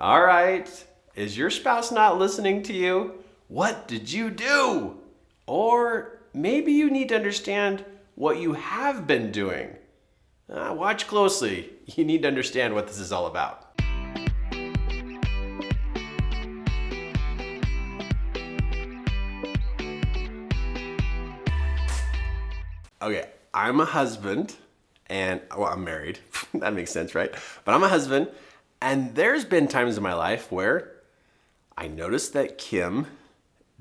All right. Is your spouse not listening to you? What did you do? Or maybe you need to understand what you have been doing. Watch closely. You need to understand what this is all about. Okay, I'm a husband, and I'm married. That makes sense, right? But I'm a husband, and there's been times in my life where I notice that Kim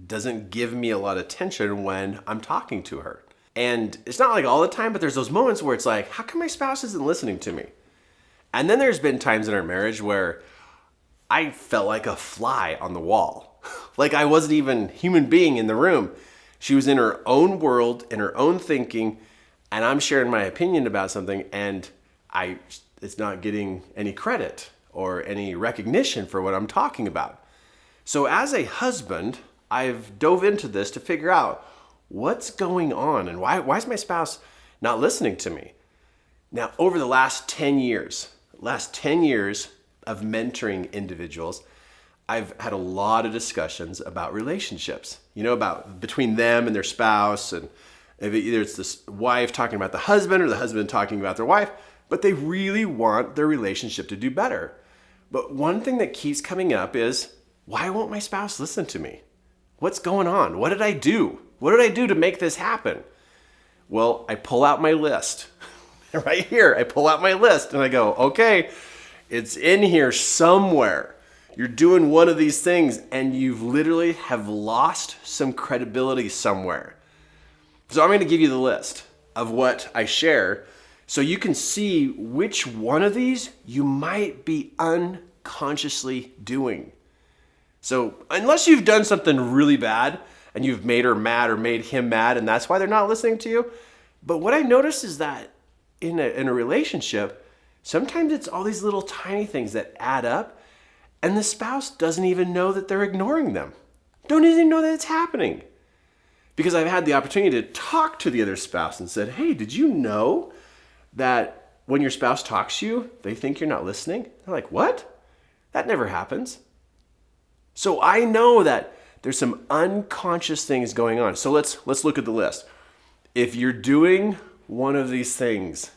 doesn't give me a lot of attention when I'm talking to her. And it's not like all the time, but there's those moments where it's like, how come my spouse isn't listening to me? And then there's been times in our marriage where I felt like a fly on the wall. Like I wasn't even a human being in the room. She was in her own world, in her own thinking, and I'm sharing my opinion about something, and it's not getting any credit or any recognition for what I'm talking about. So as a husband, I've dove into this to figure out what's going on and why is my spouse not listening to me? Now, over the last 10 years of mentoring individuals, I've had a lot of discussions about relationships, about between them and their spouse, and either it's this wife talking about the husband or the husband talking about their wife, but they really want their relationship to do better. But one thing that keeps coming up is, why won't my spouse listen to me? What's going on? What did I do? What did I do to make this happen? Well, I pull out my list. Right here, I pull out my list and I go, okay, it's in here somewhere. You're doing one of these things and you've literally have lost some credibility somewhere. So I'm going to give you the list of what I share so you can see which one of these you might be unconsciously doing. So unless you've done something really bad and you've made her mad or made him mad and that's why they're not listening to you. But what I noticed is that in a relationship, sometimes it's all these little tiny things that add up and the spouse doesn't even know that they're ignoring them. Don't even know that it's happening. Because I've had the opportunity to talk to the other spouse and said, hey, did you know that when your spouse talks to you, they think you're not listening? They're like, what? That never happens. So I know that there's some unconscious things going on. So let's look at the list. If you're doing one of these things,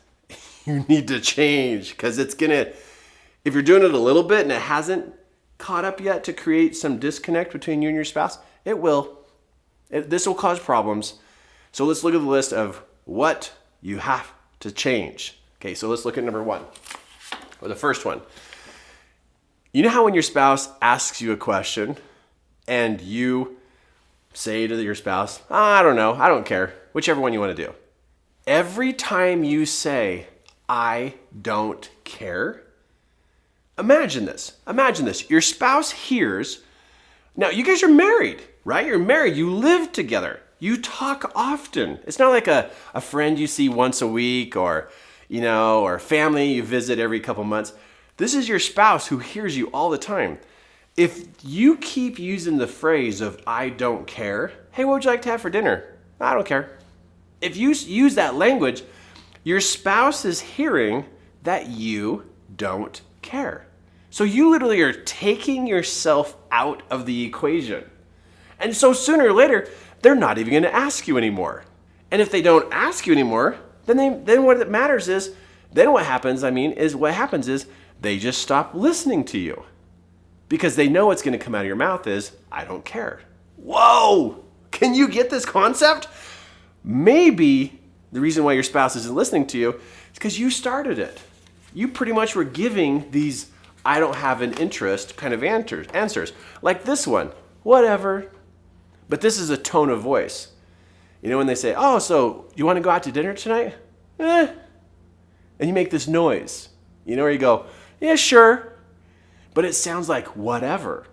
you need to change because if you're doing it a little bit and it hasn't caught up yet to create some disconnect between you and your spouse, it will. This will cause problems. So let's look at the list of what you have to change. Okay, so let's look at number one, or the first one. You know how when your spouse asks you a question and you say to your spouse, I don't know, I don't care, whichever one you want to do. Every time you say, I don't care, imagine this. Your spouse hears, now you guys are married, right? You're married, you live together, you talk often. It's not like a friend you see once a week or family you visit every couple months. This is your spouse who hears you all the time. If you keep using the phrase of I don't care, hey, what would you like to have for dinner? I don't care. If you use that language, your spouse is hearing that you don't care. So you literally are taking yourself out of the equation. And so sooner or later, they're not even going to ask you anymore. And if they don't ask you anymore, then what matters is, what happens is they just stop listening to you. Because they know what's going to come out of your mouth is, I don't care. Whoa! Can you get this concept? Maybe the reason why your spouse isn't listening to you is because you started it. You pretty much were giving these I don't have an interest kind of answers. Like this one, whatever. But this is a tone of voice. When they say, oh, so you want to go out to dinner tonight? And you make this noise, where you go, yeah, sure. But it sounds like whatever.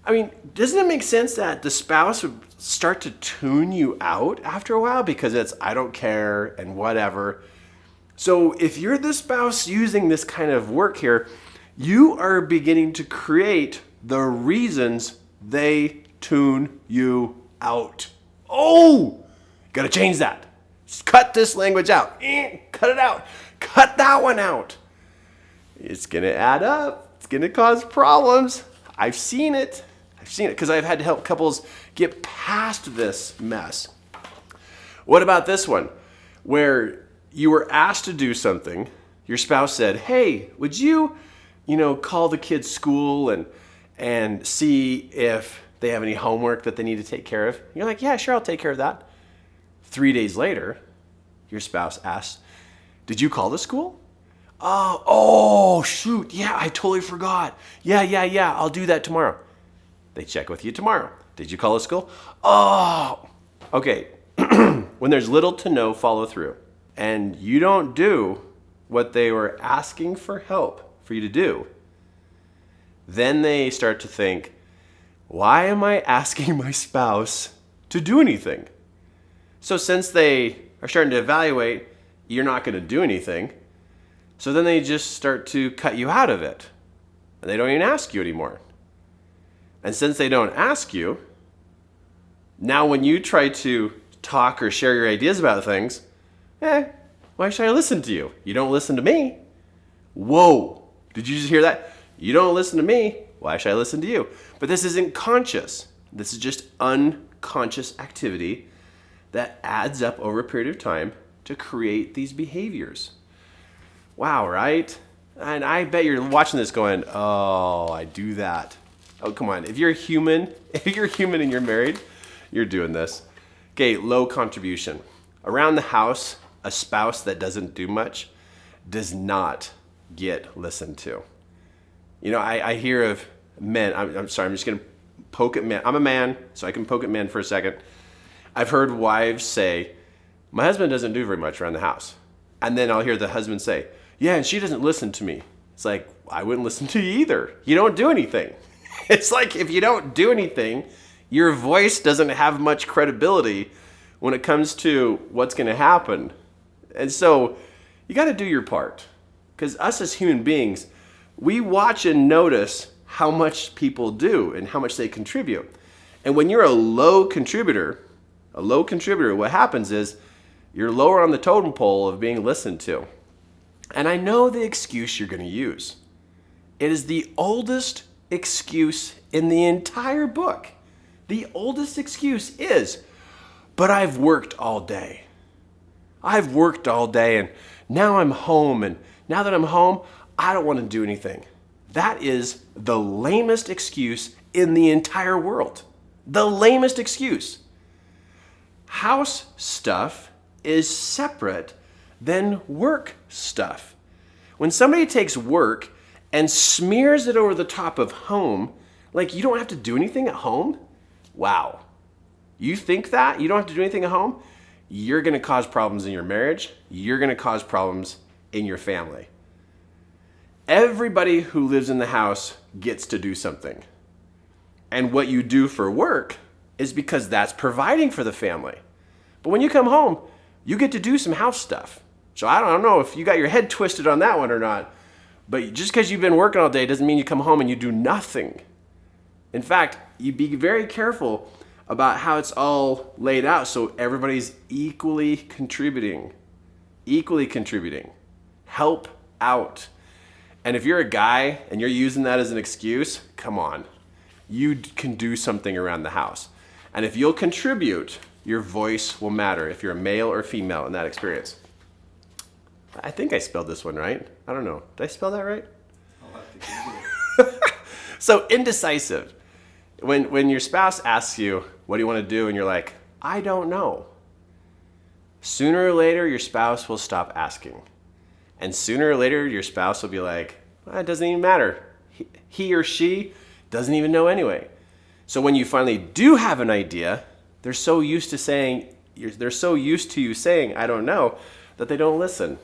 I mean, doesn't it make sense that the spouse would start to tune you out after a while because it's I don't care and whatever. So if you're the spouse using this kind of work here, you are beginning to create the reasons they tune you out. Oh, got to change that. Just cut this language out. Cut it out. Cut that one out. It's going to add up. It's going to cause problems. I've seen it because I've had to help couples get past this mess. What about this one? Where you were asked to do something, your spouse said, hey, would you, call the kids' school and see if they have any homework that they need to take care of? You're like, yeah, sure, I'll take care of that. 3 days later, your spouse asks, did you call the school? Oh, shoot, yeah, I totally forgot. Yeah, I'll do that tomorrow. They check with you tomorrow. Did you call the school? Oh, okay. When there's little to no follow through and you don't do what they were asking for help for you to do, then they start to think, why am I asking my spouse to do anything? So since they are starting to evaluate, you're not going to do anything, so then they just start to cut you out of it. And they don't even ask you anymore. And since they don't ask you, now when you try to talk or share your ideas about things, why should I listen to you? You don't listen to me. Whoa, did you just hear that? You don't listen to me. Why should I listen to you? But this isn't conscious. This is just unconscious activity that adds up over a period of time to create these behaviors. Wow, right? And I bet you're watching this going, oh, I do that. Oh, come on. If you're human and you're married, you're doing this. Okay, low contribution. Around the house, a spouse that doesn't do much does not get listened to. I hear of men. I'm sorry, I'm just going to poke at men. I'm a man, so I can poke at men for a second. I've heard wives say, my husband doesn't do very much around the house. And then I'll hear the husband say, yeah, and she doesn't listen to me. It's like, I wouldn't listen to you either. You don't do anything. It's like if you don't do anything, your voice doesn't have much credibility when it comes to what's going to happen. And so you got to do your part. Because us as human beings, we watch and notice how much people do and how much they contribute. And when you're a low contributor, what happens is you're lower on the totem pole of being listened to. And I know the excuse you're going to use. It is the oldest excuse in the entire book. The oldest excuse is, but I've worked all day. And now I'm home. And now that I'm home, I don't want to do anything. That is the lamest excuse in the entire world. The lamest excuse. House stuff is separate than work stuff. When somebody takes work and smears it over the top of home, like you don't have to do anything at home? Wow. You think that? You don't have to do anything at home? You're going to cause problems in your marriage. You're going to cause problems in your family. Everybody who lives in the house gets to do something. And what you do for work is because that's providing for the family. But when you come home, you get to do some house stuff. So I don't know if you got your head twisted on that one or not, but just because you've been working all day doesn't mean you come home and you do nothing. In fact, you be very careful about how it's all laid out so everybody's equally contributing. Help out. And if you're a guy and you're using that as an excuse, come on. You can do something around the house. And if you'll contribute, your voice will matter if you're a male or female in that experience. I think I spelled this one right. I don't know. Did I spell that right? I'll have to Google it. So indecisive. When your spouse asks you, what do you want to do? And you're like, I don't know. Sooner or later, your spouse will stop asking. And sooner or later, your spouse will be like, it doesn't even matter. He or she doesn't even know anyway. So when you finally do have an idea, they're so used to you saying, I don't know, that they don't listen.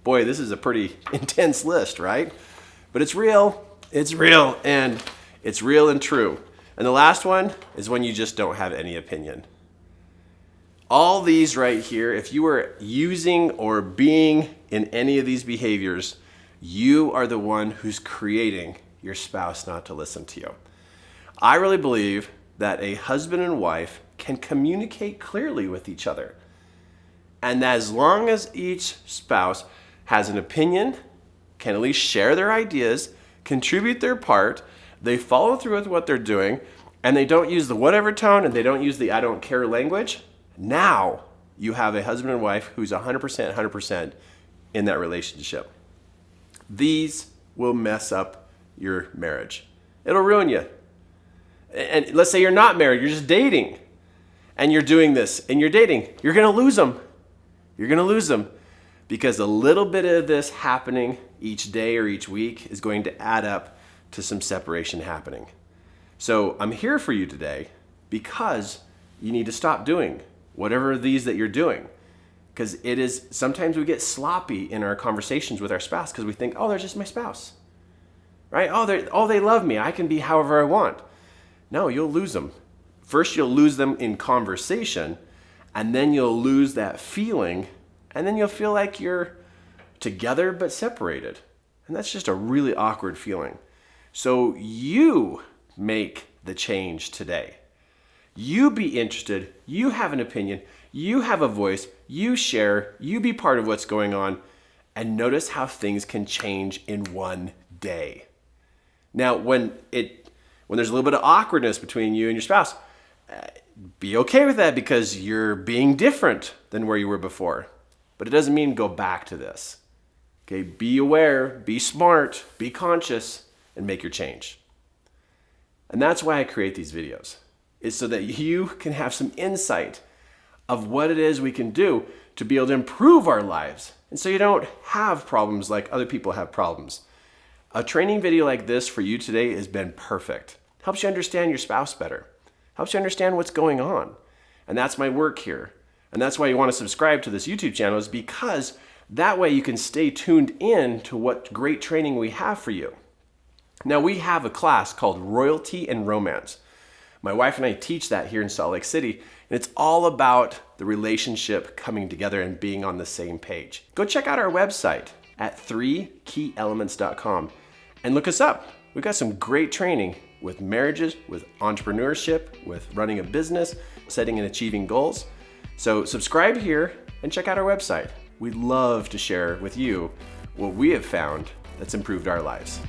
Boy, this is a pretty intense list, right? But it's real, and it's real and true. And the last one is when you just don't have any opinion. All these right here, if you are using or being in any of these behaviors, you are the one who's creating your spouse not to listen to you. I really believe that a husband and wife can communicate clearly with each other. And as long as each spouse has an opinion, can at least share their ideas, contribute their part, they follow through with what they're doing, and they don't use the whatever tone and they don't use the I don't care language, now you have a husband and wife who's 100% in that relationship. These will mess up your marriage. It'll ruin you. And let's say you're not married, you're just dating, and you're doing this, and you're dating. You're going to lose them. You're going to lose them because a little bit of this happening each day or each week is going to add up to some separation happening. So I'm here for you today because you need to stop doing whatever these that you're doing. Because it is, sometimes we get sloppy in our conversations with our spouse because we think, oh, they're just my spouse, right? Oh, they love me. I can be however I want. No, you'll lose them. First, you'll lose them in conversation, and then you'll lose that feeling, and then you'll feel like you're together but separated. And that's just a really awkward feeling. So you make the change today. You be interested, you have an opinion, you have a voice, you share, you be part of what's going on, and notice how things can change in one day. Now, when there's a little bit of awkwardness between you and your spouse, be okay with that because you're being different than where you were before. But it doesn't mean go back to this. Okay, be aware, be smart, be conscious, and make your change. And that's why I create these videos. Is so that you can have some insight of what it is we can do to be able to improve our lives. And so you don't have problems like other people have problems. A training video like this for you today has been perfect. Helps you understand your spouse better. Helps you understand what's going on. And that's my work here. And that's why you want to subscribe to this YouTube channel, is because that way you can stay tuned in to what great training we have for you. Now, we have a class called Royalty and Romance. My wife and I teach that here in Salt Lake City, and it's all about the relationship coming together and being on the same page. Go check out our website at 3keyelements.com and look us up. We've got some great training with marriages, with entrepreneurship, with running a business, setting and achieving goals. So subscribe here and check out our website. We'd love to share with you what we have found that's improved our lives.